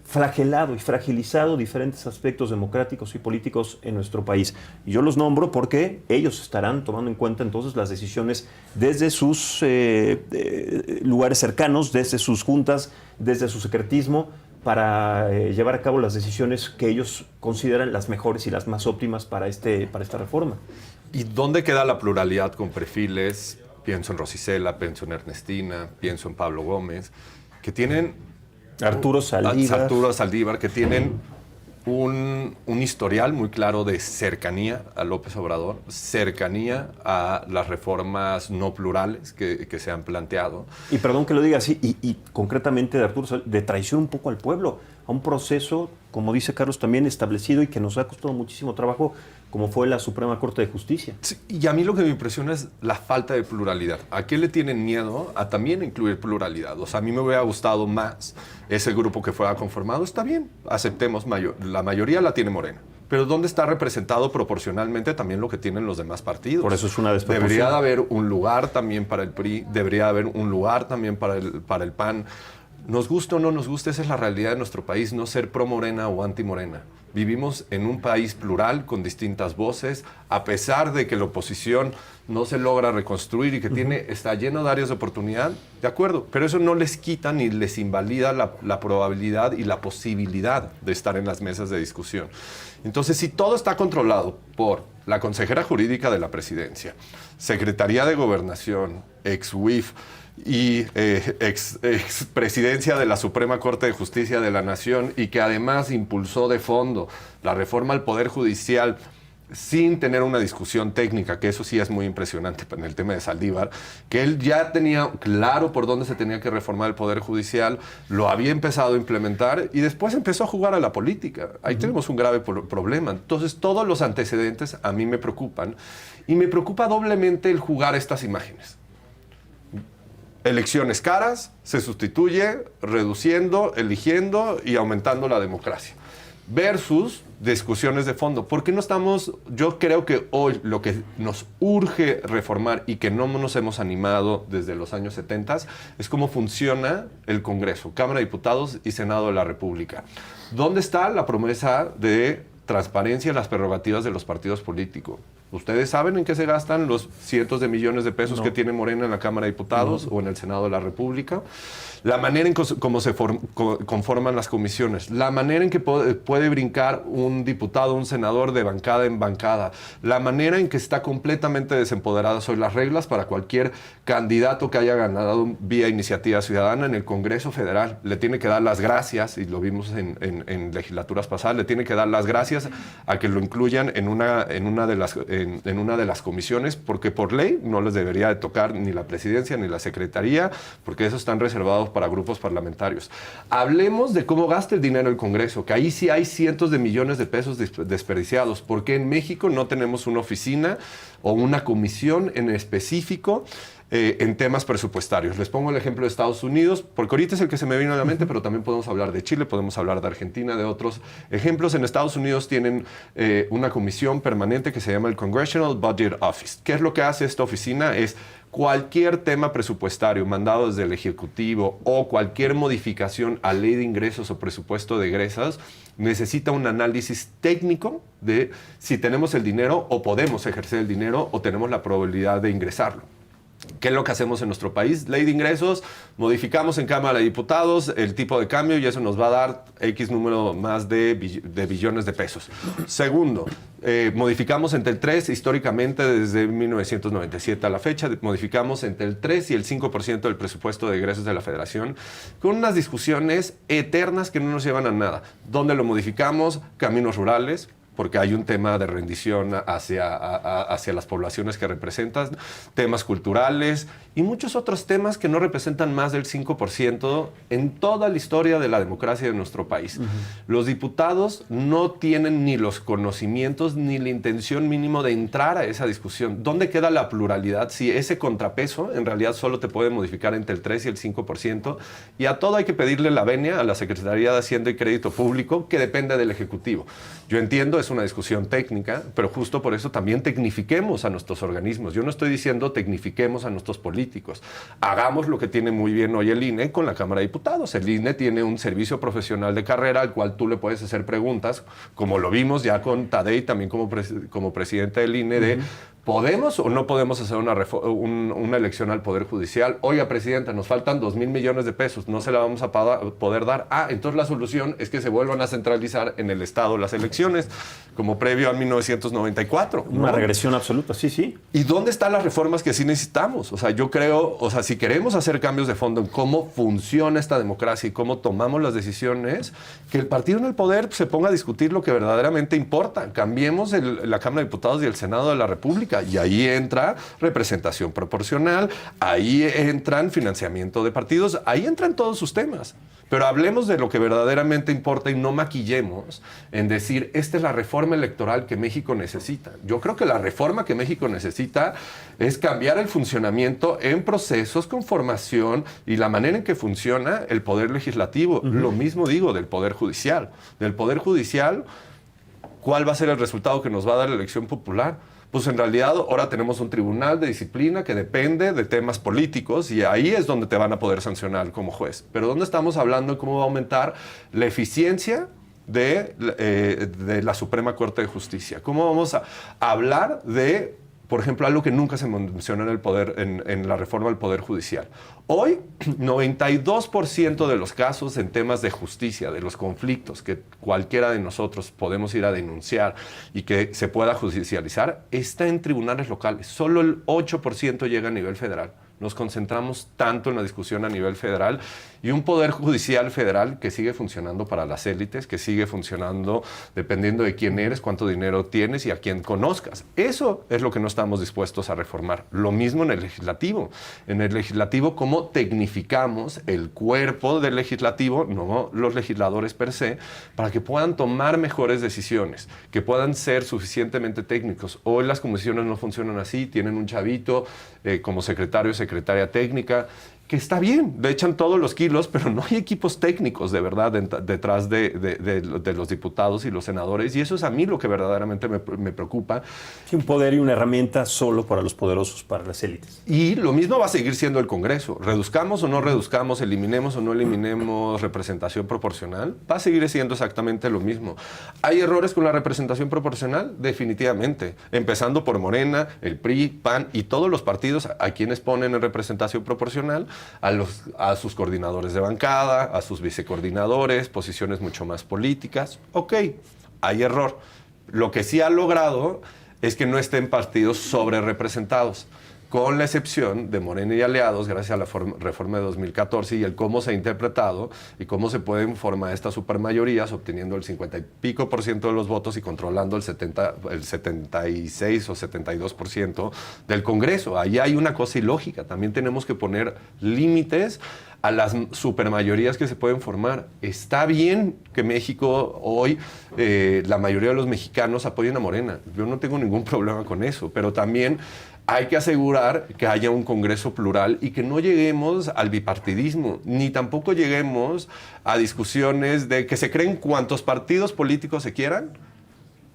flagelado y fragilizado diferentes aspectos democráticos y políticos en nuestro país. Y yo los nombro porque ellos estarán tomando en cuenta entonces las decisiones desde sus lugares cercanos, desde sus juntas, desde su secretismo, para llevar a cabo las decisiones que ellos consideran las mejores y las más óptimas para esta reforma. ¿Y dónde queda la pluralidad con perfiles? Pienso en Rosicela, pienso en Ernestina, pienso en Pablo Gómez, que tienen... Arturo Saldívar, que tienen un historial muy claro de cercanía a López Obrador, cercanía a las reformas no plurales que se han planteado. Y perdón que lo diga así, y concretamente de Arturo, de traición un poco al pueblo, a un proceso, como dice Carlos, también establecido y que nos ha costado muchísimo trabajo, como fue la Suprema Corte de Justicia. Sí, y a mí lo que me impresiona es la falta de pluralidad. ¿A qué le tienen miedo? A también incluir pluralidad. O sea, a mí me hubiera gustado más ese grupo que fuera conformado. Está bien, aceptemos, la mayoría la tiene Morena. Pero ¿dónde está representado proporcionalmente también lo que tienen los demás partidos? Por eso es una desproporción. Debería de haber un lugar también para el PRI, debería de haber un lugar también para el PAN. Nos guste o no nos guste, esa es la realidad de nuestro país, no ser pro-Morena o anti-Morena. Vivimos en un país plural, con distintas voces, a pesar de que la oposición no se logra reconstruir y que está lleno de áreas de oportunidad, de acuerdo, pero eso no les quita ni les invalida la probabilidad y la posibilidad de estar en las mesas de discusión. Entonces, si todo está controlado por la consejera jurídica de la presidencia, Secretaría de Gobernación, ex-UIF, y ex presidencia de la Suprema Corte de Justicia de la Nación, y que además impulsó de fondo la reforma al Poder Judicial sin tener una discusión técnica, que eso sí es muy impresionante en el tema de Saldívar, que él ya tenía claro por dónde se tenía que reformar el Poder Judicial, lo había empezado a implementar y después empezó a jugar a la política. Ahí tenemos un grave problema. Entonces, todos los antecedentes a mí me preocupan, y me preocupa doblemente el jugar estas imágenes. Elecciones caras, se sustituye reduciendo, eligiendo y aumentando la democracia. Versus discusiones de fondo. ¿Por qué no estamos? Yo creo que hoy lo que nos urge reformar y que no nos hemos animado desde los años 70 es cómo funciona el Congreso, Cámara de Diputados y Senado de la República. ¿Dónde está la promesa de transparencia en las prerrogativas de los partidos políticos? ¿Ustedes saben en qué se gastan los cientos de millones de pesos que tiene Morena en la Cámara de Diputados o en el Senado de la República? La manera en cómo se conforman las comisiones, la manera en que puede brincar un diputado, un senador de bancada en bancada, la manera en que está completamente desempoderadas hoy las reglas para cualquier candidato que haya ganado vía iniciativa ciudadana en el Congreso Federal. Le tiene que dar las gracias, y lo vimos en legislaturas pasadas, le tiene que dar las gracias a que lo incluyan en una de las comisiones, porque por ley no les debería de tocar ni la presidencia ni la secretaría, porque esos están reservados para grupos parlamentarios. Hablemos de cómo gasta el dinero el Congreso, que ahí sí hay cientos de millones de pesos desperdiciados. ¿Por qué en México no tenemos una oficina o una comisión en específico en temas presupuestarios? Les pongo el ejemplo de Estados Unidos, porque ahorita es el que se me vino a la mente, pero también podemos hablar de Chile, podemos hablar de Argentina, de otros ejemplos. En Estados Unidos tienen una comisión permanente que se llama el Congressional Budget Office. ¿Qué es lo que hace esta oficina? Es cualquier tema presupuestario mandado desde el Ejecutivo o cualquier modificación a ley de ingresos o presupuesto de egresas necesita un análisis técnico de si tenemos el dinero o podemos ejercer el dinero o tenemos la probabilidad de ingresarlo. ¿Qué es lo que hacemos en nuestro país? Ley de ingresos, modificamos en Cámara de Diputados el tipo de cambio y eso nos va a dar X número más de billones de pesos. Segundo, modificamos entre el 3, históricamente desde 1997 a la fecha, modificamos entre el 3 y el 5% del presupuesto de egresos de la Federación, con unas discusiones eternas que no nos llevan a nada. ¿Dónde lo modificamos? Caminos rurales, porque hay un tema de rendición hacia las poblaciones que representan, temas culturales y muchos otros temas que no representan más del 5% en toda la historia de la democracia de nuestro país. Los diputados no tienen ni los conocimientos ni la intención mínimo de entrar a esa discusión. ¿Dónde queda la pluralidad si ese contrapeso en realidad solo te puede modificar entre el 3 y el 5%? Y a todo hay que pedirle la venia a la Secretaría de Hacienda y Crédito Público, que depende del Ejecutivo. Yo entiendo, es una discusión técnica, pero justo por eso también tecnifiquemos a nuestros organismos. Yo no estoy diciendo tecnifiquemos a nuestros políticos. Hagamos lo que tiene muy bien hoy el INE con la Cámara de Diputados. El INE tiene un servicio profesional de carrera al cual tú le puedes hacer preguntas, como lo vimos ya con Tadei, también como presidente del INE, de ¿podemos o no podemos hacer una elección al Poder Judicial? Oiga, presidenta, nos faltan 2,000 millones de pesos, no se la vamos a poder dar. Entonces la solución es que se vuelvan a centralizar en el Estado las elecciones, como previo a 1994. Una regresión absoluta, sí. ¿Y dónde están las reformas que sí necesitamos? O sea, yo creo, si queremos hacer cambios de fondo en cómo funciona esta democracia y cómo tomamos las decisiones, que el partido en el poder se ponga a discutir lo que verdaderamente importa. Cambiemos la Cámara de Diputados y el Senado de la República. Y ahí entra representación proporcional, ahí entran financiamiento de partidos, ahí entran todos sus temas. Pero hablemos de lo que verdaderamente importa y no maquillemos en decir, esta es la reforma electoral que México necesita. Yo creo que la reforma que México necesita es cambiar el funcionamiento en procesos con formación y la manera en que funciona el Poder Legislativo. Lo mismo digo del Poder Judicial. Del Poder Judicial, ¿cuál va a ser el resultado que nos va a dar la elección popular? Pues en realidad ahora tenemos un tribunal de disciplina que depende de temas políticos y ahí es donde te van a poder sancionar como juez. Pero ¿dónde estamos hablando de cómo va a aumentar la eficiencia de la Suprema Corte de Justicia? ¿Cómo vamos a hablar de, por ejemplo, algo que nunca se menciona en la reforma del Poder Judicial? Hoy, 92% de los casos en temas de justicia, de los conflictos que cualquiera de nosotros podemos ir a denunciar y que se pueda judicializar, está en tribunales locales. Solo el 8% llega a nivel federal. Nos concentramos tanto en la discusión a nivel federal y un poder judicial federal que sigue funcionando para las élites, que sigue funcionando dependiendo de quién eres, cuánto dinero tienes y a quién conozcas. Eso es lo que no estamos dispuestos a reformar. Lo mismo en el legislativo. En el legislativo, ¿cómo tecnificamos el cuerpo del legislativo, no los legisladores per se, para que puedan tomar mejores decisiones, que puedan ser suficientemente técnicos? Hoy las comisiones no funcionan así, tienen un chavito como secretario o secretaria técnica, que está bien, le echan todos los kilos, pero no hay equipos técnicos de verdad detrás de los diputados y los senadores, y eso es a mí lo que verdaderamente me preocupa. Sí, un poder y una herramienta solo para los poderosos, para las élites. Y lo mismo va a seguir siendo el Congreso. Reduzcamos o no reduzcamos, eliminemos o no eliminemos representación proporcional, va a seguir siendo exactamente lo mismo. ¿Hay errores con la representación proporcional? Definitivamente. Empezando por Morena, el PRI, PAN y todos los partidos a quienes ponen en representación proporcional, a sus coordinadores de bancada, a sus vicecoordinadores, posiciones mucho más políticas. Ok, hay error. Lo que sí ha logrado es que no estén partidos sobre representados, con la excepción de Morena y aliados, gracias a la reforma de 2014 y el cómo se ha interpretado y cómo se pueden formar estas supermayorías obteniendo el 50 y pico % de los votos y controlando el 76 o 72% del Congreso. Ahí hay una cosa ilógica. También tenemos que poner límites a las supermayorías que se pueden formar. Está bien que México hoy, la mayoría de los mexicanos apoyen a Morena. Yo no tengo ningún problema con eso, pero también hay que asegurar que haya un Congreso plural y que no lleguemos al bipartidismo, ni tampoco lleguemos a discusiones de que se creen cuantos partidos políticos se quieran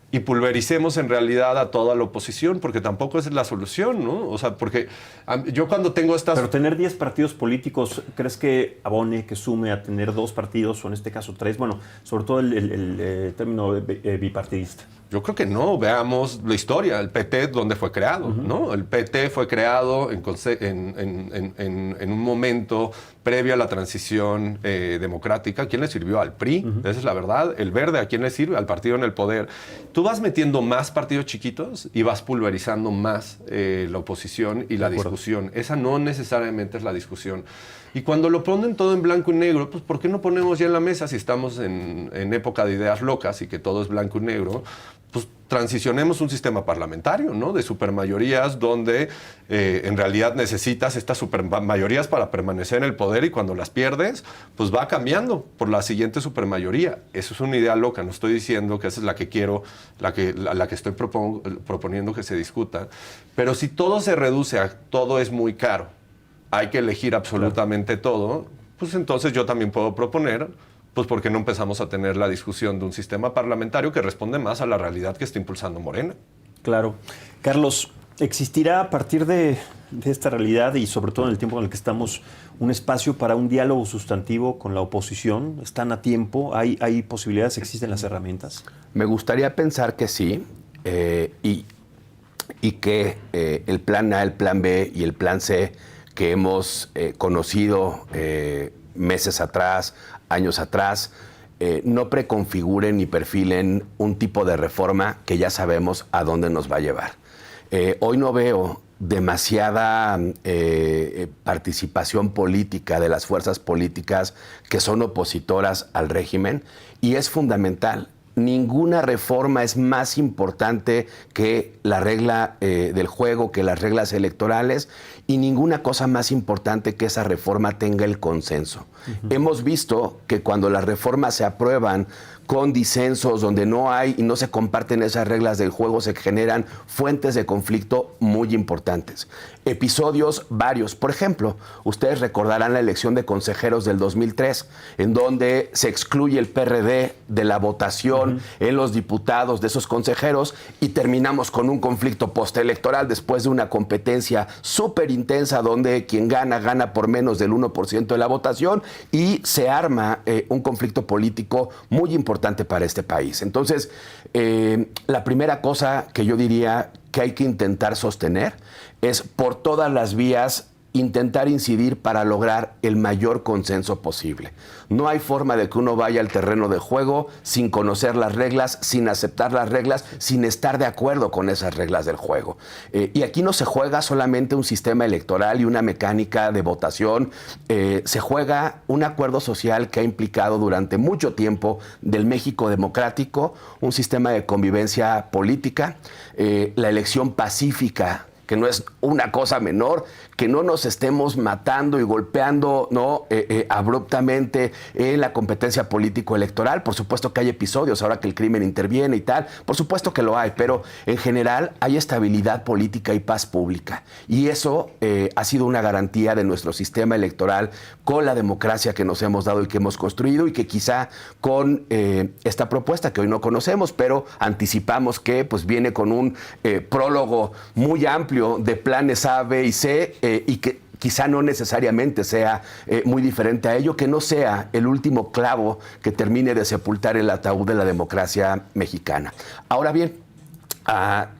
y pulvericemos en realidad a toda la oposición, porque tampoco es la solución, ¿no? O sea, porque yo cuando tengo estas... Pero tener 10 partidos políticos, ¿crees que abone, que sume a tener 2 partidos, o en este caso 3? Bueno, sobre todo el término bipartidista. Yo creo que no. Veamos la historia. El PT, ¿dónde fue creado? ¿No? El PT fue creado en un momento previo a la transición democrática. ¿Quién le sirvió? Al PRI. Esa es la verdad. El Verde, ¿a quién le sirve? Al partido en el poder. Tú vas metiendo más partidos chiquitos y vas pulverizando más la oposición y la discusión. Esa no necesariamente es la discusión. Y cuando lo ponen todo en blanco y negro, pues ¿por qué no ponemos ya en la mesa, si estamos en época de ideas locas y que todo es blanco y negro? Pues transicionemos un sistema parlamentario, ¿no? De supermayorías donde en realidad necesitas estas supermayorías para permanecer en el poder y cuando las pierdes, pues va cambiando por la siguiente supermayoría. Eso es una idea loca, no estoy diciendo que esa es la que quiero, la que estoy proponiendo que se discuta, pero si todo se reduce a todo es muy caro, hay que elegir absolutamente todo, pues entonces yo también puedo proponer Pues porque no empezamos a tener la discusión de un sistema parlamentario que responde más a la realidad que está impulsando Morena. Claro. Carlos, ¿existirá a partir de esta realidad y sobre todo en el tiempo en el que estamos un espacio para un diálogo sustantivo con la oposición? ¿Están a tiempo? ¿Hay posibilidades? ¿Existen las herramientas? Me gustaría pensar que sí, y que el plan A, el plan B y el plan C que hemos conocido meses atrás, años atrás, no preconfiguren ni perfilen un tipo de reforma que ya sabemos a dónde nos va a llevar. Hoy no veo demasiada participación política de las fuerzas políticas que son opositoras al régimen, y es fundamental. Ninguna reforma es más importante que la regla del juego, que las reglas electorales, y ninguna cosa más importante que esa reforma tenga el consenso. Hemos visto que cuando las reformas se aprueban con disensos, donde no hay y no se comparten esas reglas del juego, se generan fuentes de conflicto muy importantes. Episodios varios. Por ejemplo, ustedes recordarán la elección de consejeros del 2003, en donde se excluye el PRD de la votación en los diputados de esos consejeros, y terminamos con un conflicto postelectoral después de una competencia súper intensa donde quien gana, gana por menos del 1% de la votación, y se arma un conflicto político muy importante para este país. Entonces, la primera cosa que yo diría que hay que intentar sostener es por todas las vías intentar incidir para lograr el mayor consenso posible. No hay forma de que uno vaya al terreno de juego sin conocer las reglas, sin aceptar las reglas, sin estar de acuerdo con esas reglas del juego. Y aquí no se juega solamente un sistema electoral y una mecánica de votación, se juega un acuerdo social que ha implicado durante mucho tiempo del México democrático, un sistema de convivencia política, la elección pacífica, que no es una cosa menor, que no nos estemos matando y golpeando, ¿no? Abruptamente en la competencia político-electoral. Por supuesto que hay episodios ahora que el crimen interviene y tal, por supuesto que lo hay, pero en general hay estabilidad política y paz pública. Y eso ha sido una garantía de nuestro sistema electoral con la democracia que nos hemos dado y que hemos construido, y que quizá con esta propuesta que hoy no conocemos, pero anticipamos que pues viene con un prólogo muy amplio de planes A, B y C, y que quizá no necesariamente sea muy diferente a ello, que no sea el último clavo que termine de sepultar el ataúd de la democracia mexicana. Ahora bien,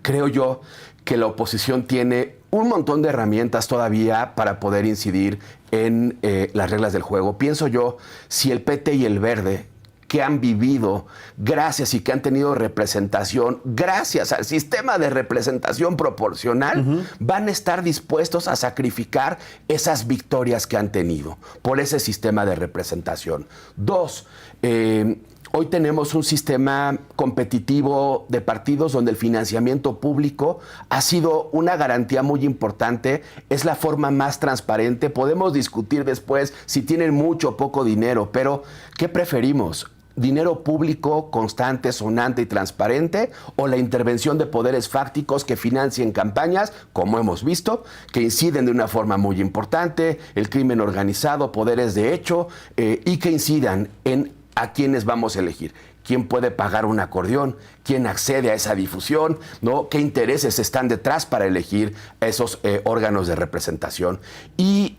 creo yo que la oposición tiene un montón de herramientas todavía para poder incidir en las reglas del juego. Pienso yo, si el PT y el Verde, que han vivido gracias y que han tenido representación gracias al sistema de representación proporcional, van a estar dispuestos a sacrificar esas victorias que han tenido por ese sistema de representación. Dos, hoy tenemos un sistema competitivo de partidos donde el financiamiento público ha sido una garantía muy importante, es la forma más transparente. Podemos discutir después si tienen mucho o poco dinero, pero ¿qué preferimos? ¿Dinero público constante, sonante y transparente, o la intervención de poderes fácticos que financien campañas, como hemos visto, que inciden de una forma muy importante, el crimen organizado, poderes de hecho, y que incidan en a quiénes vamos a elegir? ¿Quién puede pagar un acordeón? ¿Quién accede a esa difusión? ¿No? ¿Qué intereses están detrás para elegir esos órganos de representación? Y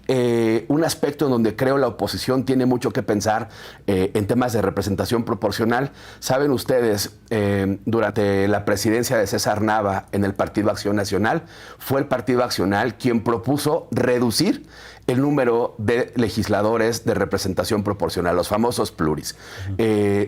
un aspecto en donde creo la oposición tiene mucho que pensar en temas de representación proporcional. Saben ustedes, durante la presidencia de César Nava en el Partido Acción Nacional, fue el Partido Accional quien propuso reducir el número de legisladores de representación proporcional, los famosos pluris.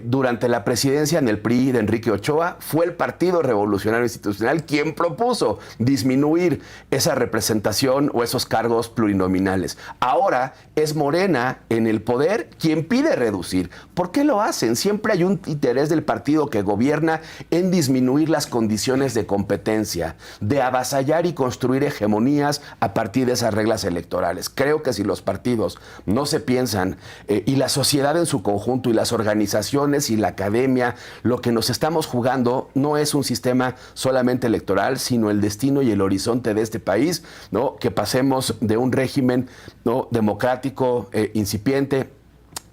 Durante la presidencia en el PRI de Enrique Ochoa, fue el Partido Revolucionario Institucional quien propuso disminuir esa representación o esos cargos plurinominales. Ahora es Morena en el poder quien pide reducir. ¿Por qué lo hacen? Siempre hay un interés del partido que gobierna en disminuir las condiciones de competencia, de avasallar y construir hegemonías a partir de esas reglas electorales. Creo que si los partidos no se piensan, y la sociedad en su conjunto, y las organizaciones y la academia, lo que nos estamos jugando no es un sistema solamente electoral, sino el destino y el horizonte de este país, ¿no? Que pasemos de un régimen, ¿no?, democrático incipiente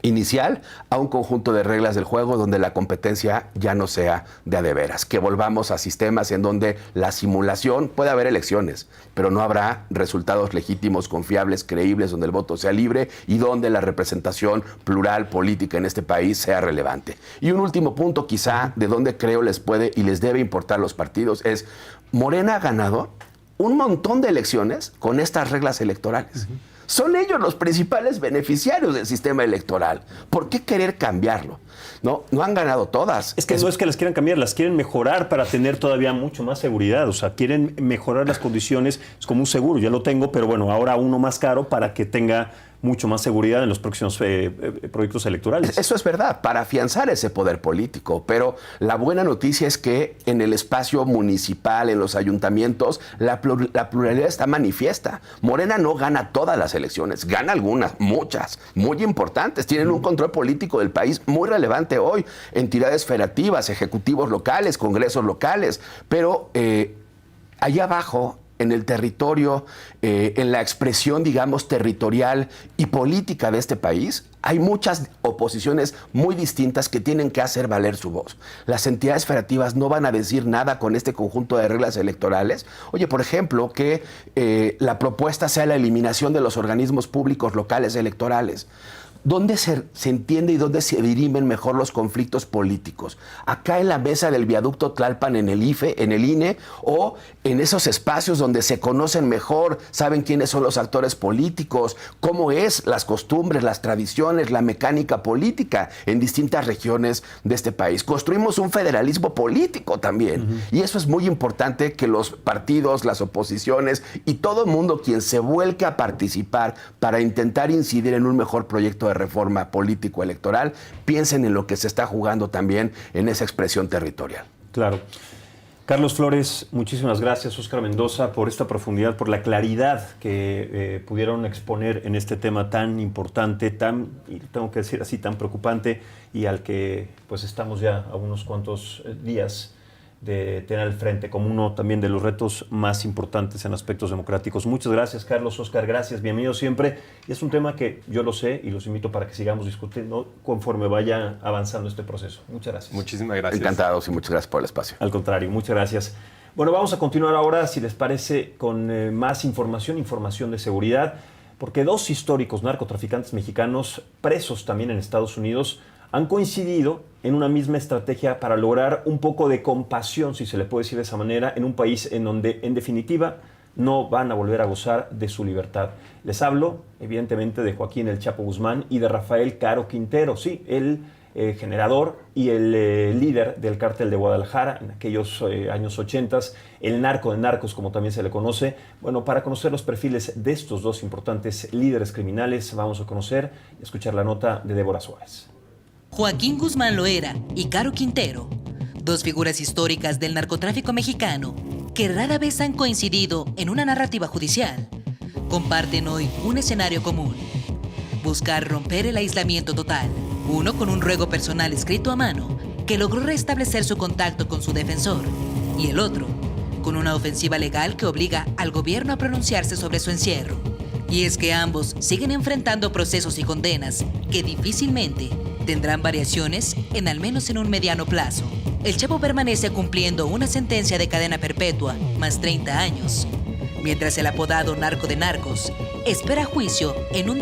inicial a un conjunto de reglas del juego donde la competencia ya no sea de a de veras, que volvamos a sistemas en donde la simulación, puede haber elecciones, pero no habrá resultados legítimos, confiables, creíbles, donde el voto sea libre y donde la representación plural política en este país sea relevante. Y un último punto quizá de donde creo les puede y les debe importar los partidos es, Morena ha ganado un montón de elecciones con estas reglas electorales. Son ellos los principales beneficiarios del sistema electoral. ¿Por qué querer cambiarlo? No han ganado todas. Es que no es que las quieran cambiar, las quieren mejorar para tener todavía mucho más seguridad. O sea, quieren mejorar las condiciones. Es como un seguro, ya lo tengo, pero bueno, ahora uno más caro para que tenga mucho más seguridad en los próximos proyectos electorales. Eso es verdad, para afianzar ese poder político. Pero la buena noticia es que en el espacio municipal, en los ayuntamientos, la pluralidad está manifiesta. Morena no gana todas las elecciones, gana algunas, muchas, muy importantes. Tienen un control político del país muy relevante hoy. Entidades federativas, ejecutivos locales, congresos locales. Pero allá abajo, en el territorio, en la expresión, digamos, territorial y política de este país, hay muchas oposiciones muy distintas que tienen que hacer valer su voz. Las entidades federativas no van a decir nada con este conjunto de reglas electorales. Oye, por ejemplo, que la propuesta sea la eliminación de los organismos públicos locales electorales. ¿Dónde se entiende y dónde se dirimen mejor los conflictos políticos? ¿Acá en la mesa del viaducto Tlalpan, en el IFE, en el INE, o en esos espacios donde se conocen mejor, saben quiénes son los actores políticos, cómo es las costumbres, las tradiciones, la mecánica política en distintas regiones de este país? Construimos un federalismo político también. Y eso es muy importante, que los partidos, las oposiciones y todo el mundo quien se vuelque a participar para intentar incidir en un mejor proyecto de reforma político-electoral, piensen en lo que se está jugando también en esa expresión territorial. Claro. Carlos Flores, muchísimas gracias. Óscar Mendoza, por esta profundidad, por la claridad que pudieron exponer en este tema tan importante, y tengo que decir así, tan preocupante, y al que pues estamos ya a unos cuantos días de tener al frente como uno también de los retos más importantes en aspectos democráticos. Muchas gracias, Carlos. Óscar, gracias, bienvenido siempre. Y es un tema que yo lo sé y los invito para que sigamos discutiendo conforme vaya avanzando este proceso. Muchas gracias. Muchísimas gracias. Encantados y muchas gracias por el espacio. Al contrario, muchas gracias. Bueno, vamos a continuar ahora, si les parece, con más información de seguridad, porque dos históricos narcotraficantes mexicanos presos también en Estados Unidos han coincidido en una misma estrategia para lograr un poco de compasión, si se le puede decir de esa manera, en un país en donde, en definitiva, no van a volver a gozar de su libertad. Les hablo, evidentemente, de Joaquín El Chapo Guzmán y de Rafael Caro Quintero, sí, el generador y el líder del cártel de Guadalajara en aquellos años 80, el narco de narcos, como también se le conoce. Bueno, para conocer los perfiles de estos dos importantes líderes criminales, vamos a conocer y escuchar la nota de Débora Suárez. Joaquín Guzmán Loera y Caro Quintero, dos figuras históricas del narcotráfico mexicano que rara vez han coincidido en una narrativa judicial, comparten hoy un escenario común: buscar romper el aislamiento total, uno con un ruego personal escrito a mano que logró restablecer su contacto con su defensor, y el otro con una ofensiva legal que obliga al gobierno a pronunciarse sobre su encierro. Y es que ambos siguen enfrentando procesos y condenas que difícilmente tendrán variaciones en al menos en un mediano plazo. El Chapo permanece cumpliendo una sentencia de cadena perpetua más 30 años, mientras el apodado narco de narcos espera juicio en un